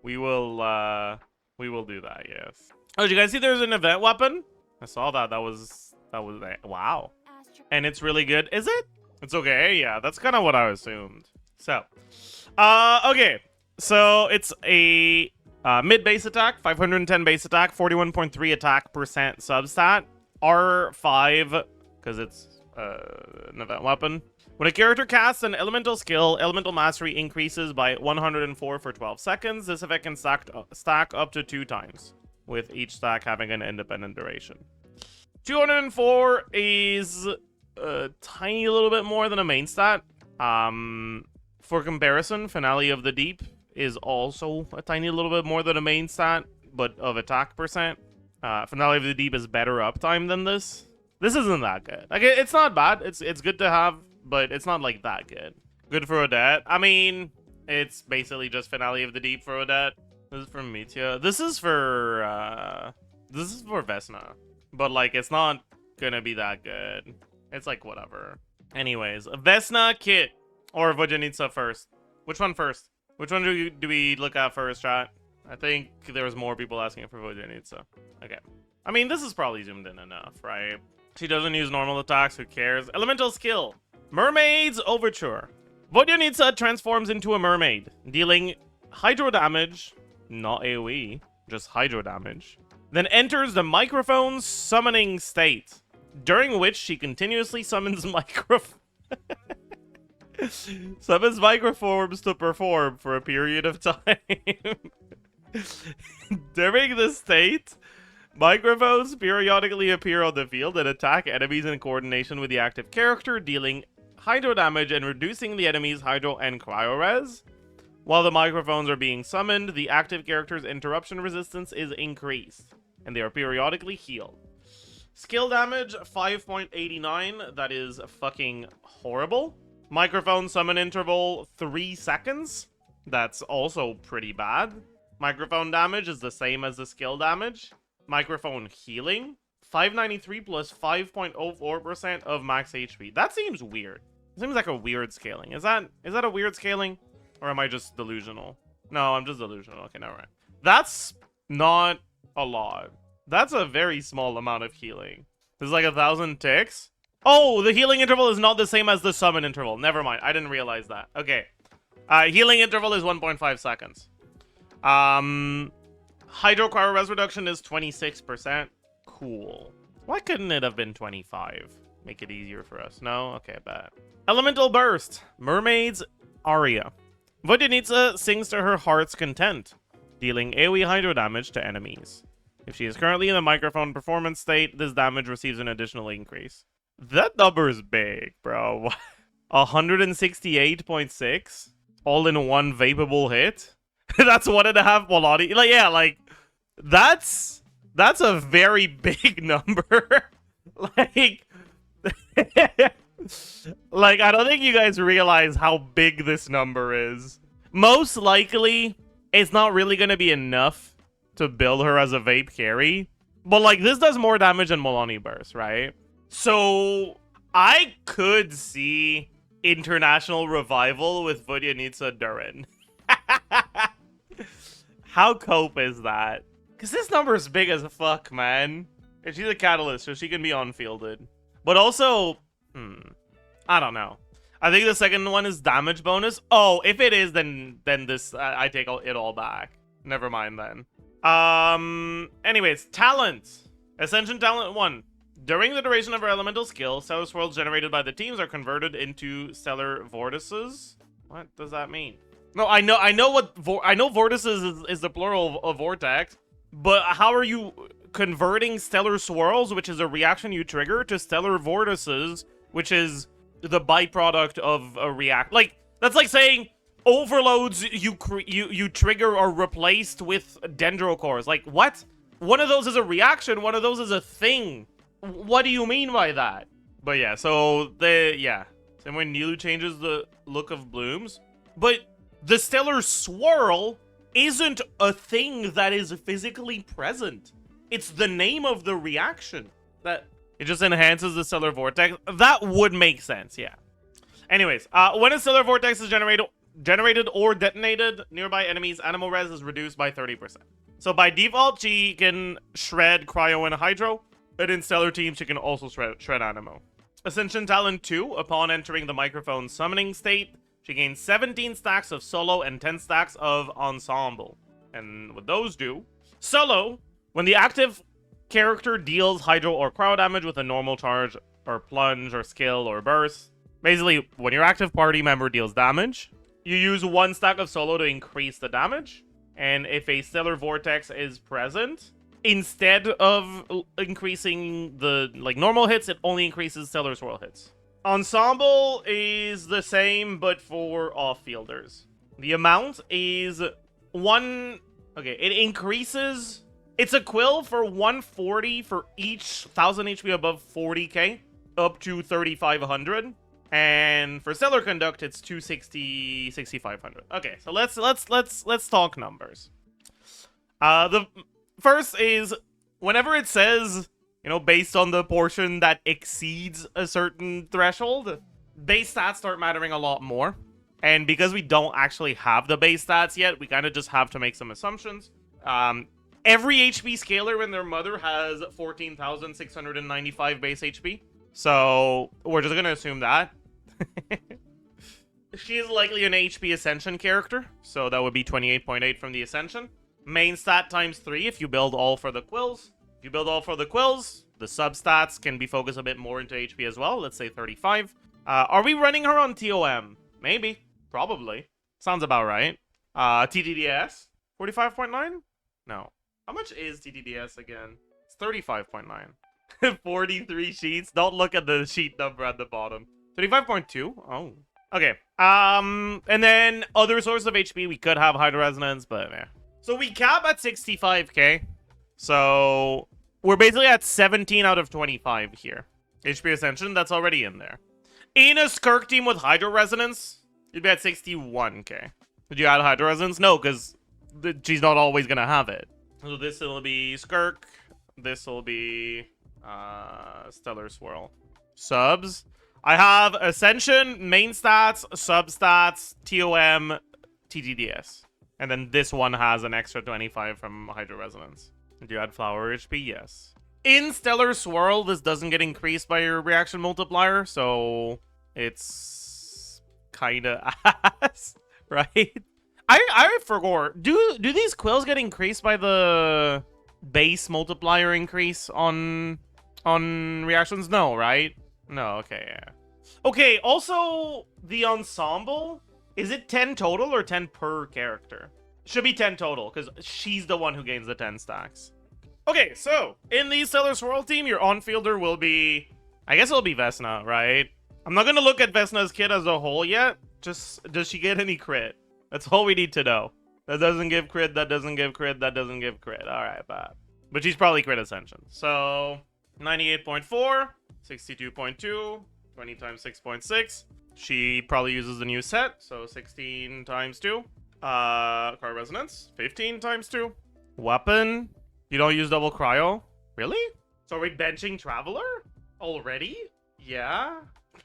We will do that, yes. Oh, did you guys see there's an event weapon? I saw that. That was wow. And it's really good. Is it? It's okay. Yeah, that's kind of what I assumed. So, okay. So it's a mid base attack, 510 base attack, 41.3 attack percent substat, R5 because it's an event weapon. When a character casts an elemental skill, elemental mastery increases by 104 for 12 seconds. This effect can stack up to 2 times, with each stack having an independent duration. 204 is a tiny little bit more than a main stat. For comparison, Finale of the Deep is also a tiny little bit more than a main stat, but of attack percent. Finale of the Deep is better uptime than this. This isn't that good. Like, it's not bad. It's good to have, but it's not like that good. Good for Odette. I mean, it's basically just Finale of the Deep for Odette. This is for Mitya. This is for Vesna. But like, it's not gonna be that good. It's like whatever. Anyways, Vesna, Kit, or Vodyanitsa first. Which one first? Which one do we look at first, chat? I think there was more people asking for Vodyanitsa. Okay. I mean, this is probably zoomed in enough, right? She doesn't use normal attacks, who cares? Elemental skill. Mermaid's Overture. Vodyanitsa transforms into a mermaid, dealing hydro damage, not AoE, just hydro damage. Then enters the microphone summoning state, during which she continuously summons summons microforms to perform for a period of time. During this state, microphones periodically appear on the field and attack enemies in coordination with the active character, dealing hydro damage and reducing the enemy's hydro and cryo res. While the microphones are being summoned, the active character's interruption resistance is increased, and they are periodically healed. Skill damage, 5.89. That is fucking horrible. Microphone summon interval, 3 seconds. That's also pretty bad. Microphone damage is the same as the skill damage. Microphone healing, 593 plus 5.04% of max HP. That seems weird. It seems like a weird scaling. Is that a weird scaling? Or am I just delusional? No, I'm just delusional. Okay, never mind. That's not a lot. That's a very small amount of healing. There's like 1,000 ticks. Oh, the healing interval is not the same as the summon interval. Never mind. I didn't realize that. Okay. Healing interval is 1.5 seconds. Hydro cryo res reduction is 26%. Cool. Why couldn't it have been 25? Make it easier for us. No? Okay, bad. Elemental Burst. Mermaid's Aria. Vodyanitsa sings to her heart's content, dealing AoE hydro damage to enemies. If she is currently in the microphone performance state, this damage receives an additional increase. That number is big, bro. 168.6? All in one vapable hit? That's 1.5 Volati. Like, yeah, like, that's a very big number. Like, like, I don't think you guys realize how big this number is. Most likely, it's not really going to be enough to build her as a vape carry. But, like, this does more damage than Molani Burst, right? So, I could see international revival with Vodyanitsa Durin. How cope is that? Because this number is big as fuck, man. And she's a catalyst, so she can be on-fielded. But also, I don't know. I think the second one is damage bonus. Oh, if it is, then this, I take it all back. Never mind then. Anyways, talents. Ascension Talent 1. During the duration of her elemental skill, stellar swirls generated by the teams are converted into stellar vortices. What does that mean? No, I know vortices is the plural of vortex, but how are you converting stellar swirls, which is a reaction you trigger, to stellar vortices, which is the byproduct of a react? Like, that's like saying overloads you trigger are replaced with dendrocores. Like, what? One of those is a reaction, one of those is a thing. What do you mean by that? But yeah, so same way Nilu changes the look of blooms, but the stellar swirl isn't a thing that is physically present. It's the name of the reaction. That it just enhances the stellar vortex. That would make sense, yeah. Anyways, when a stellar vortex is generated, generated or detonated nearby enemies' animal res is reduced by 30%. So by default, she can shred cryo and hydro, but in stellar teams, she can also shred animo. Ascension Talent 2, upon entering the microphone summoning state, she gains 17 stacks of solo and 10 stacks of ensemble. And what those do, solo, when the active character deals hydro or cryo damage with a normal charge or plunge or skill or burst. Basically, when your active party member deals damage, you use 1 stack of solo to increase the damage. And if a stellar vortex is present, instead of increasing the normal hits, it only increases stellar swirl hits. Ensemble is the same, but for off-fielders. The amount is 1... Okay, it increases... It's a quill for 140 for each 1000 HP above 40k, up to 3500. And for Stellar Conduct, it's 260, 6500. Okay, so let's talk numbers. The first is whenever it says, based on the portion that exceeds a certain threshold, base stats start mattering a lot more. And because we don't actually have the base stats yet, we kind of just have to make some assumptions. Every HP scaler and their mother has 14,695 base HP. So we're just going to assume that. She is likely an HP Ascension character, so that would be 28.8 from the Ascension. Main stat times 3 if you build all for the quills. If you build all for the quills, the substats can be focused a bit more into HP as well. Let's say 35. Are we running her on TOM? Maybe. Probably. Sounds about right. TTDS? 45.9? No. How much is TTDS again? It's 35.9. 43 sheets. Don't look at the sheet number at the bottom. 35.2? Oh. Okay. And then other source of HP, we could have Hydro Resonance, but yeah. So we cap at 65k. So we're basically at 17 out of 25 here. HP Ascension, that's already in there. In a Skirk team with Hydro Resonance, you'd be at 61k. Did you add Hydro Resonance? No, because she's not always going to have it. So this will be Skirk. This will be Stellar Swirl. Subs. I have Ascension, main stats, substats, TOM, TTDS. And then this one has an extra 25 from Hydro Resonance. Do you add Flower HP? Yes. In Stellar Swirl, this doesn't get increased by your reaction multiplier, so it's kind of ass, right? I forgot. Do these quills get increased by the base multiplier increase on reactions? No, right? No, okay, yeah. Okay, also, the ensemble, is it 10 total or 10 per character? Should be 10 total, because she's the one who gains the 10 stacks. Okay, so, in the Stellar Swirl team, your on-fielder will be... I guess it'll be Vesna, right? I'm not going to look at Vesna's kit as a whole yet. Just, does she get any crit? That's all we need to know. That doesn't give crit, that doesn't give crit, that doesn't give crit. Alright, bad. But she's probably crit Ascension. So, 98.4, 62.2, 20 times 6.6. She probably uses the new set, so 16 times 2. Cryo Resonance, 15 times 2. Weapon, you don't use double cryo? Really? So are we benching Traveler? Already? Yeah?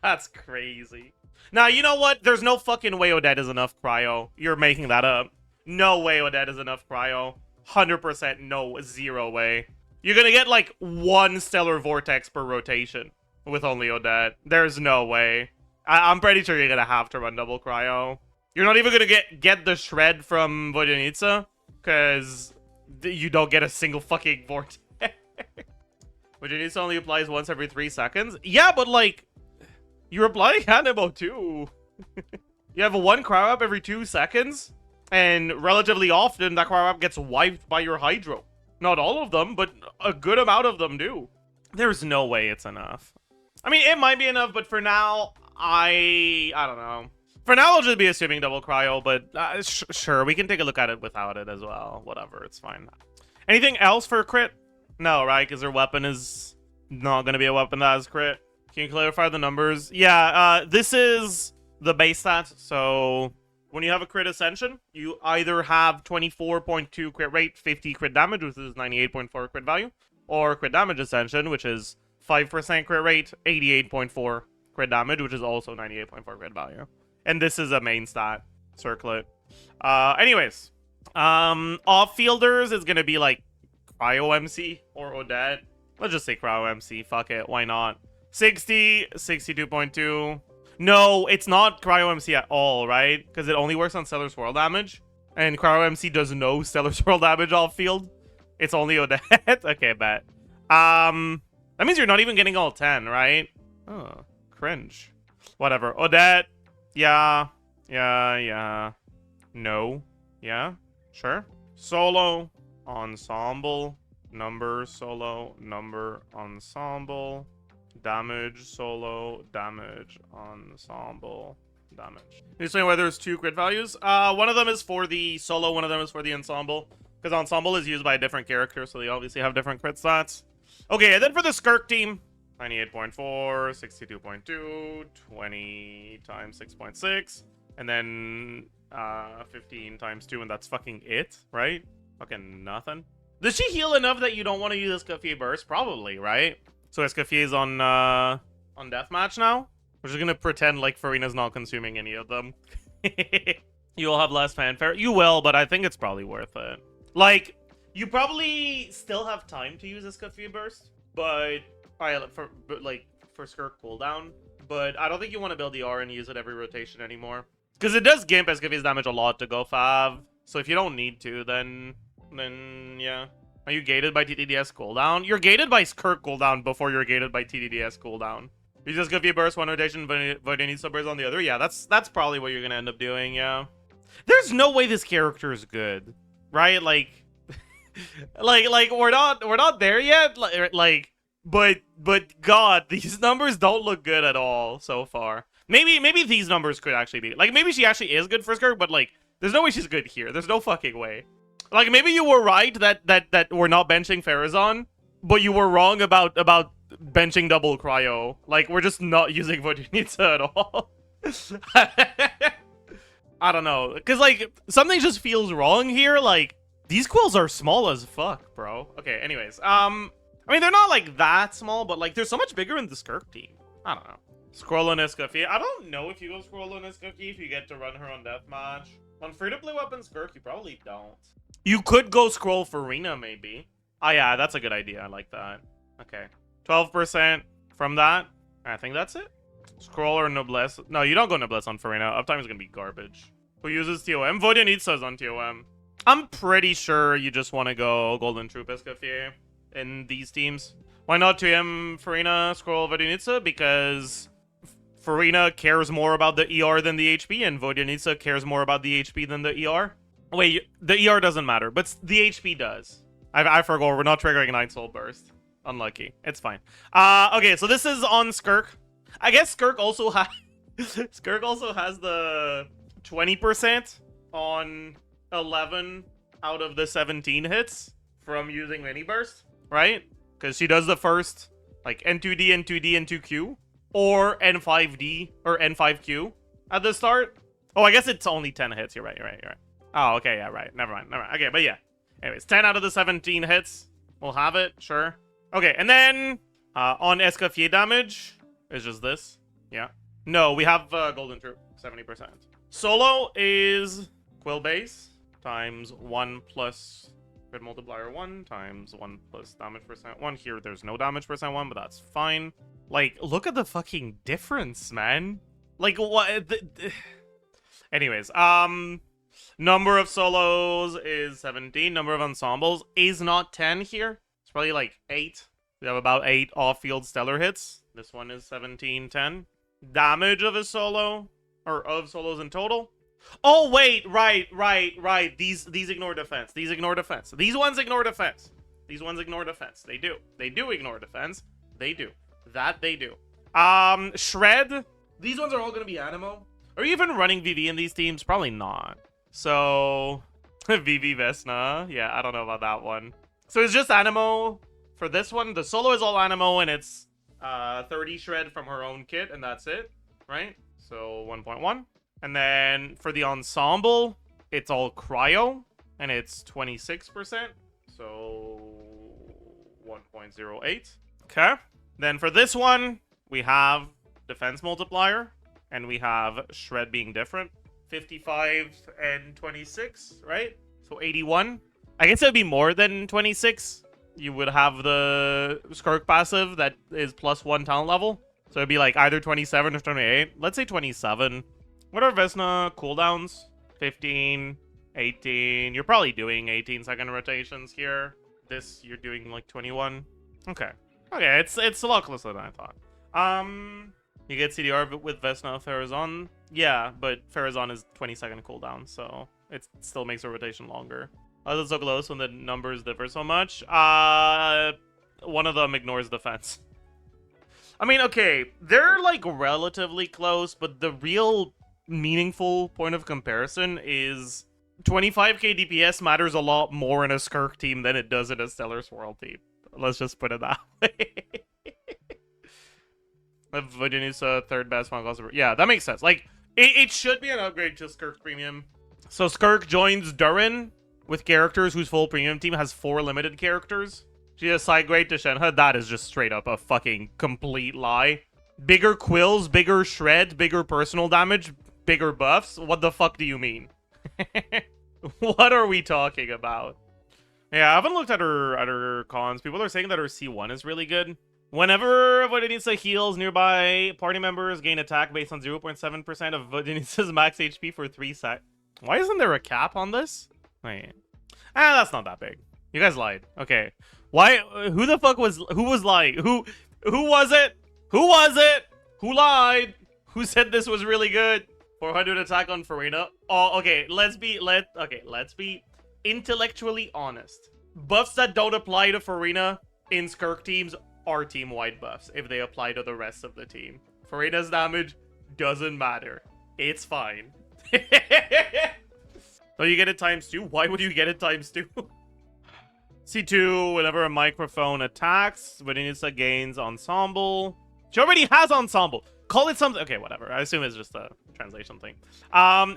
That's crazy. Now, you know what? There's no fucking way Odette is enough cryo. You're making that up. No way Odette is enough cryo. 100% no, 0 way. You're gonna get like 1 Stellar Vortex per rotation with only Odette. There's no way. I'm pretty sure you're gonna have to run double cryo. You're not even gonna get the shred from Vodyanitsa, because you don't get a single fucking vortex. Vodyanitsa only applies once every 3 seconds. Yeah, but like, you're applying Animo too. You have a 1 cryo up every 2 seconds, and relatively often that cryo up gets wiped by your Hydro. Not all of them, but a good amount of them do. There's no way it's enough. I mean, it might be enough, but for now, I don't know. For now, I'll just be assuming double cryo, but sure, we can take a look at it without it as well. Whatever, it's fine. Anything else for crit? No, right? Because her weapon is not going to be a weapon that has crit. Can you clarify the numbers? Yeah, this is the base stats. So when you have a crit Ascension, you either have 24.2 crit rate, 50 crit damage, which is 98.4 crit value, or crit damage Ascension, which is 5% crit rate, 88.4 crit damage, which is also 98.4 crit value. And this is a main stat. circlet. Anyways, off-fielders is gonna be like Cryo MC or Odette. Let's just say Cryo MC. Fuck it, why not? 60, 62.2. No, it's not Cryo MC at all, right? Because it only works on Stellar Swirl damage. And Cryo MC does no Stellar Swirl damage off field. It's only Odette. Okay, bet. That means you're not even getting all 10, right? Oh, cringe. Whatever. Odette. Yeah. No. Yeah. Sure. Solo. Ensemble. Number. Solo. Number. Ensemble. Damage. Solo. Damage. Ensemble. Damage. You're saying why there's 2 crit values? One of them is for the solo, one of them is for the ensemble. Because ensemble is used by a different character, so they obviously have different crit stats. Okay, and then for the Skirk team, 98.4, 62.2, 20 times 6.6, and then 15 times 2, and that's fucking it, right? Fucking nothing. Does she heal enough that you don't want to use Escoffier Burst? Probably, right? So Escoffier is on Deathmatch now? We're just gonna pretend like Farina's not consuming any of them. You'll have less fanfare. You will, but I think it's probably worth it. Like, you probably still have time to use Escoffier Burst, but for Skirk cooldown. But I don't think you want to build the R and use it every rotation anymore. Because it does gimp Escoffier's damage a lot to go fav. So if you don't need to, then yeah. Are you gated by TDDS cooldown? You're gated by Skirk cooldown before you're gated by TDDS cooldown. You just give you burst one rotation, Vodyanitsa burst on the other. Yeah, that's probably what you're gonna end up doing. Yeah, there's no way this character is good, right? Like, like we're not there yet. But God, these numbers don't look good at all so far. Maybe these numbers could actually be like maybe she actually is good for Skirk, but like there's no way she's good here. There's no fucking way. Like maybe you were right that we're not benching Farazan, but you were wrong about benching double cryo. Like, we're just not using Vodyanitsa at all. I don't know. Because, like, something just feels wrong here. Like, these quills are small as fuck, bro. Okay, anyways. I mean, they're not, like, that small, but, like, they're so much bigger in the Skirk team. I don't know. Scroll on Escoffier. I don't know if you go scroll on Escoffier if you get to run her on Deathmatch. On free-to-play weapon Skirk, you probably don't. You could go scroll Farina, maybe. Oh, yeah, that's a good idea. I like that. Okay. 12% from that. I think that's it. Scroll or Noblesse. No, you don't go Noblesse on Farina. Uptime is going to be garbage. Who uses TOM? Vodyanitsa is on TOM. I'm pretty sure you just want to go Golden Troop Escoffier in these teams. Why not TM Farina, Scroll Vodyanitsa? Because Farina cares more about the ER than the HP, and Vodyanitsa cares more about the HP than the ER. Wait, the ER doesn't matter, but the HP does. I forgot, we're not triggering Night Soul Burst. Unlucky. It's fine. Okay, so this is on Skirk. I guess Skirk also has Skirk also has the 20% on 11 out of the 17 hits from using Mini Burst, right? Because she does the first like N2D, N2D, N2Q, or N5D or N5Q at the start. Oh, I guess it's only 10 hits. You're right. Oh, okay, yeah, right. Never mind. Okay, but yeah. Anyways, 10 out of the 17 hits. We'll have it, sure. Okay, and then on Escoffier damage, it's just this. Yeah. No, we have Golden Troop, 70%. Solo is Quill base times 1 plus crit multiplier 1 times 1 plus damage percent 1. Here, there's no damage percent 1, but that's fine. Like, look at the fucking difference, man. Like, what? Anyways, number of solos is 17. Number of ensembles is not 10 here. It's probably like 8. We have about 8 off-field stellar hits. This one is 17, 10. Damage of a solo, or of solos in total. Oh, wait, right. These ignore defense. These ignore defense. These ones ignore defense. These ones ignore defense. They do. They do ignore defense. They do. That they do. Shred. These ones are all going to be Animo. Are you even running VV in these teams? Probably not. So, VV Vesna. Yeah, I don't know about that one. So it's just Animo for this one. The solo is all Animo, and it's 30 shred from her own kit, and that's it, right? So 1.1. And then for the ensemble, it's all cryo, and it's 26%. So 1.08. Okay. Then for this one, we have defense multiplier, and we have shred being different. 55 and 26, right? So 81. I guess it would be more than 26. You would have the Skirk passive that is +1 talent level. So it'd be like either 27 or 28. Let's say 27. What are Vesna cooldowns? 15, 18. You're probably doing 18-second rotations here. This, you're doing like 21. Okay. Okay, it's a lot closer than I thought. You get CDR with Vesna Farazon. Yeah, but Farazon is 20-second cooldown, so it still makes the rotation longer. Why is it so close when the numbers differ so much? One of them ignores defense. I mean, okay, they're like relatively close, but the real meaningful point of comparison is 25k DPS matters a lot more in a Skirk team than it does in a Stellar Swirl team. Let's just put it that way. Vodyanitsa, third best one. Yeah, that makes sense. Like, it should be an upgrade to Skirk Premium. So Skirk joins Durin with characters whose full premium team has 4 limited characters. She has side grade to Shenhe. That is just straight up a fucking complete lie. Bigger quills, bigger shred, bigger personal damage, bigger buffs. What the fuck do you mean? What are we talking about? Yeah, I haven't looked at her cons. People are saying that her C1 is really good. Whenever Vodyanitsa heals, nearby party members gain attack based on 0.7% of Vodyanitsa's max HP for 3 seconds. Why isn't there a cap on this? Wait. That's not that big. You guys lied. Okay. Why? Who the fuck was? Who was lying? Who was it? Who was it? Who lied? Who said this was really good? 400 attack on Farina. Oh, okay. Let's be intellectually honest. Buffs that don't apply to Farina in Skirk teams are team-wide buffs if they apply to the rest of the team. Farina's damage doesn't matter. It's fine. So you get it ×2? Why would you get it ×2? C2, whenever a microphone attacks, Vodyanitsa gains ensemble. She already has ensemble. Call it something. Okay, whatever. I assume it's just a translation thing.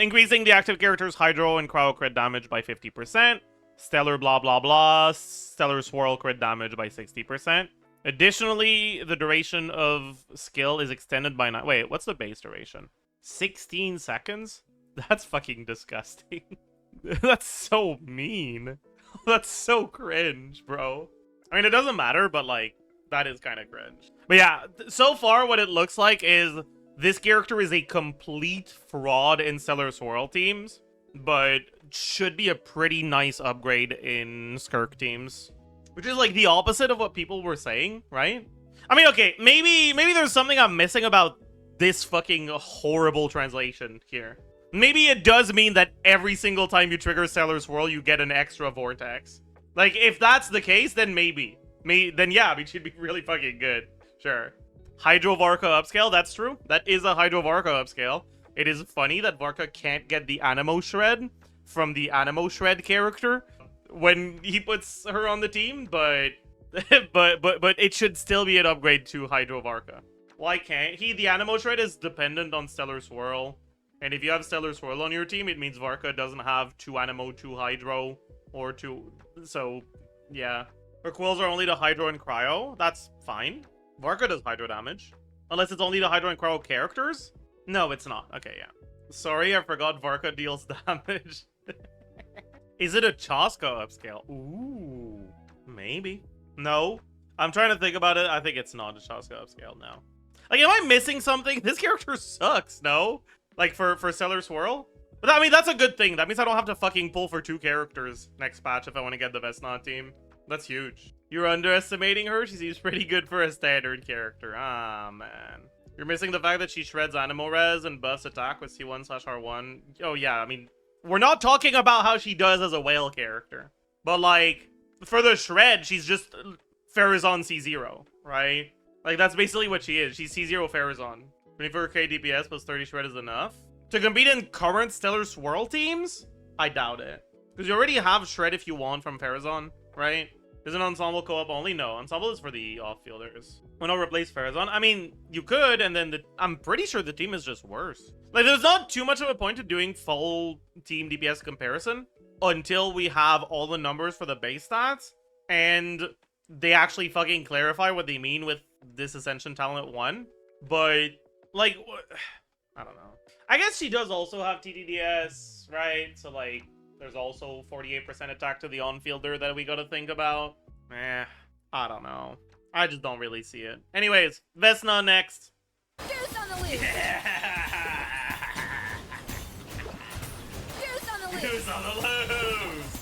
Increasing the active character's Hydro and Cryo crit damage by 50%. Stellar blah blah blah. Stellar Swirl crit damage by 60%. Additionally, the duration of skill is extended by 9. Wait, what's the base duration? 16 seconds? That's fucking disgusting. That's so mean. That's so cringe, bro. I mean, it doesn't matter, but like, that is kind of cringe. But yeah, so far what it looks like is this character is a complete fraud in Stellar Swirl teams, but should be a pretty nice upgrade in Skirk teams. Which is like the opposite of what people were saying, right? I mean, okay, maybe there's something I'm missing about this fucking horrible translation here. Maybe it does mean that every single time you trigger Stellar Swirl, you get an extra vortex. Like, if that's the case, then maybe. Then yeah, I mean, she'd be really fucking good. Sure. Hydro Varka upscale, that's true. That is a Hydro Varka upscale. It is funny that Varka can't get the Animo Shred from the Animo Shred character when he puts her on the team, but but it should still be an upgrade to Hydro Varka. Why can't he? The Animo Shred is dependent on Stellar Swirl. And if you have Stellar Swirl on your team, it means Varka doesn't have 2 Animo, 2 Hydro, or 2... So, yeah. Her quills are only to Hydro and Cryo. That's fine. Varka does Hydro damage. Unless it's only to Hydro and Cryo characters? No, it's not. Okay, yeah. Sorry, I forgot Varka deals damage. Is it a Chaska upscale? Ooh. Maybe. No. I'm trying to think about it. I think it's not a Chaska upscale now. Like, am I missing something? This character sucks, no? Like, for Stellar Swirl? But I mean, that's a good thing. That means I don't have to fucking pull for 2 characters next patch if I want to get the Vesna team. That's huge. You're underestimating her? She seems pretty good for a standard character. Ah, man. You're missing the fact that she shreds Animo Res and buffs attack with C1/R1. Oh, yeah, I mean, we're not talking about how she does as a whale character. But, like, for the shred, she's just Farazon C0, right? Like, that's basically what she is. She's C0 Farazon. 24k DPS plus 30 shred is enough? To compete in current Stellar Swirl teams? I doubt it. Because you already have shred if you want from Farazon, right? Isn't Ensemble co-op only? No, Ensemble is for the off-fielders. Why not replace Farazon? I mean, you could, and then I'm pretty sure the team is just worse. Like, there's not too much of a point to doing full team DPS comparison until we have all the numbers for the base stats, and they actually fucking clarify what they mean with this Ascension Talent 1. But, like, I don't know. I guess she does also have TDDS, right? So, like, there's also 48% attack to the on-fielder that we gotta think about. I don't know. I just don't really see it. Anyways, Vesna next. Deuce on the loose. Yeah! Deuce on the loose. Deuce on the loose!